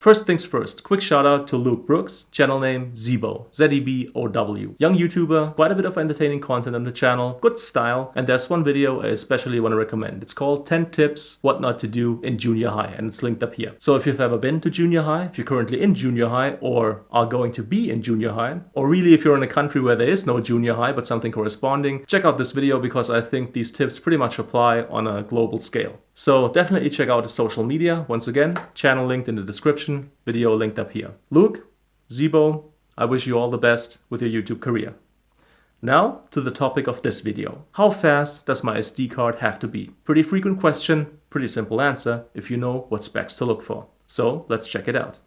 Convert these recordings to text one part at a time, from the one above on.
First things first, quick shout out to Luke Brooks, channel name Zebo, Z-E-B-O-W. Young YouTuber, quite a bit of entertaining content on the channel, good style, and there's one video I especially want to recommend. It's called 10 Tips What Not to Do in Junior High, and it's linked up here. So if you've ever been to junior high, if you're currently in junior high or are going to be in junior high, or really if you're in a country where there is no junior high but something corresponding, check out this video because I think these tips pretty much apply on a global scale. So definitely check out his social media. Once again, channel linked in the description, video linked up here. Luke, Zebo, I wish you all the best with your YouTube career. Now to the topic of this video. How fast does my SD card have to be? Pretty frequent question, pretty simple answer if you know what specs to look for. So let's check it out.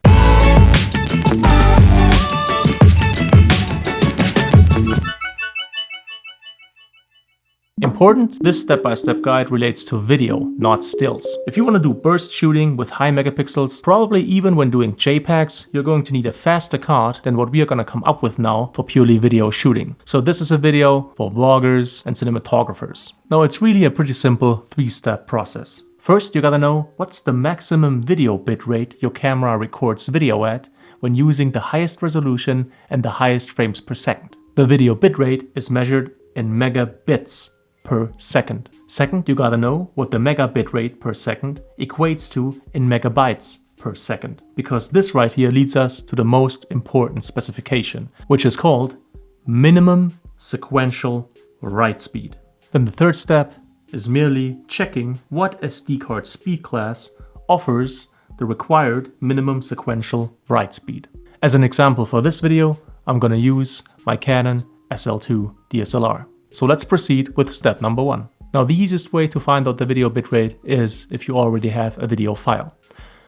Important, this step-by-step guide relates to video, not stills. If you want to do burst shooting with high megapixels, probably even when doing JPEGs, you're going to need a faster card than what we are going to come up with now for purely video shooting. So this is a video for vloggers and cinematographers. Now it's really a pretty simple 3-step process. First, you gotta know what's the maximum video bitrate your camera records video at when using the highest resolution and the highest frames per second. The video bitrate is measured in megabits per second. Second, you gotta know what the megabit rate per second equates to in megabytes per second, because this right here leads us to the most important specification, which is called minimum sequential write speed. Then the third step is merely checking what SD card speed class offers the required minimum sequential write speed. As an example for this video, I'm gonna use my Canon SL2 DSLR. So let's proceed with step number 1. Now the easiest way to find out the video bitrate is if you already have a video file.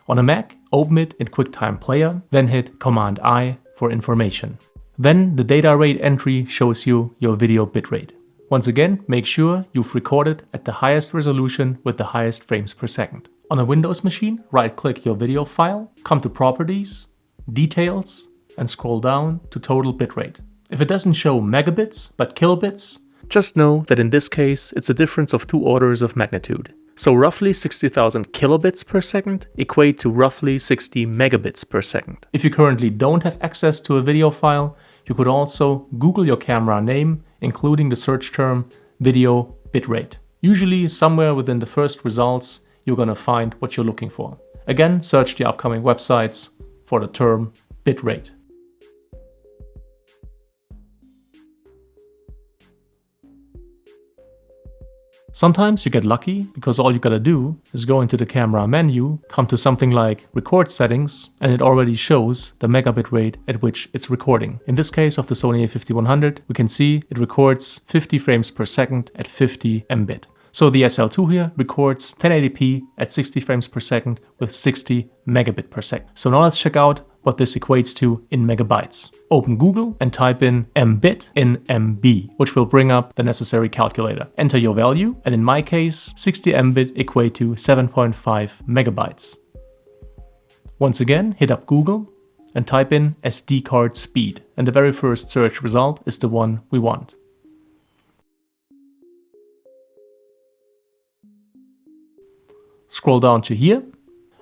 On a Mac, open it in QuickTime Player, then hit Command I for information. Then the data rate entry shows you your video bitrate. Once again, make sure you've recorded at the highest resolution with the highest frames per second. On a Windows machine, right-click your video file, come to Properties, Details, and scroll down to Total Bitrate. If it doesn't show megabits but kilobits, just know that in this case, it's a difference of 2 orders of magnitude. So roughly 60,000 kilobits per second equate to roughly 60 megabits per second. If you currently don't have access to a video file, you could also Google your camera name, including the search term video bitrate. Usually somewhere within the first results, you're gonna find what you're looking for. Again, search the upcoming websites for the term bitrate. Sometimes you get lucky because all you gotta do is go into the camera menu, come to something like record settings, and it already shows the megabit rate at which it's recording. In this case of the Sony a5100, we can see it records 50 frames per second at 50 Mbit. So the SL2 here records 1080p at 60 frames per second with 60 megabit per second. So now let's check out what this equates to in megabytes. Open Google and type in Mbit in MB, which will bring up the necessary calculator. Enter your value, and in my case, 60 Mbit equate to 7.5 megabytes. Once again, hit up Google and type in SD card speed, and the very first search result is the one we want. Scroll down to here,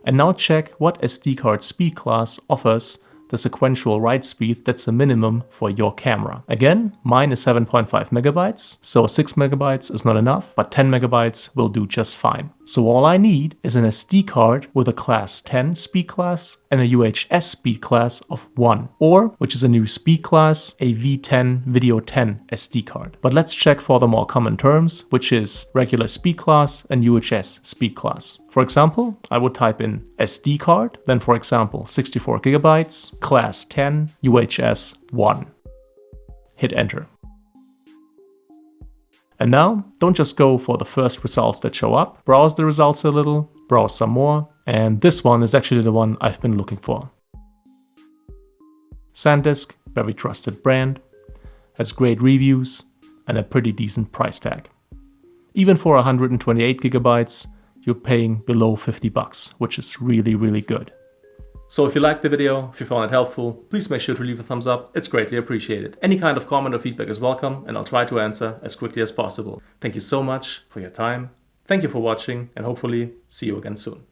and now check what SD card speed class offers the sequential write speed that's a minimum for your camera. Again, mine is 7.5 megabytes, so 6 megabytes is not enough, but 10 megabytes will do just fine. So all I need is an SD card with a class 10 speed class and a UHS speed class of 1, or, which is a new speed class, a V10 Video 10 SD card. But let's check for the more common terms, which is regular speed class and UHS speed class. For example, I would type in SD card, then for example 64 gigabytes, class 10, UHS 1. Hit enter. And now, don't just go for the first results that show up. Browse the results a little, browse some more, and this one is actually the one I've been looking for. Sandisk, very trusted brand, has great reviews and a pretty decent price tag. Even for 128 gigabytes, you're paying below 50 bucks, which is really, really good. So if you liked the video, if you found it helpful, please make sure to leave a thumbs up. It's greatly appreciated. Any kind of comment or feedback is welcome, and I'll try to answer as quickly as possible. Thank you so much for your time. Thank you for watching, and hopefully see you again soon.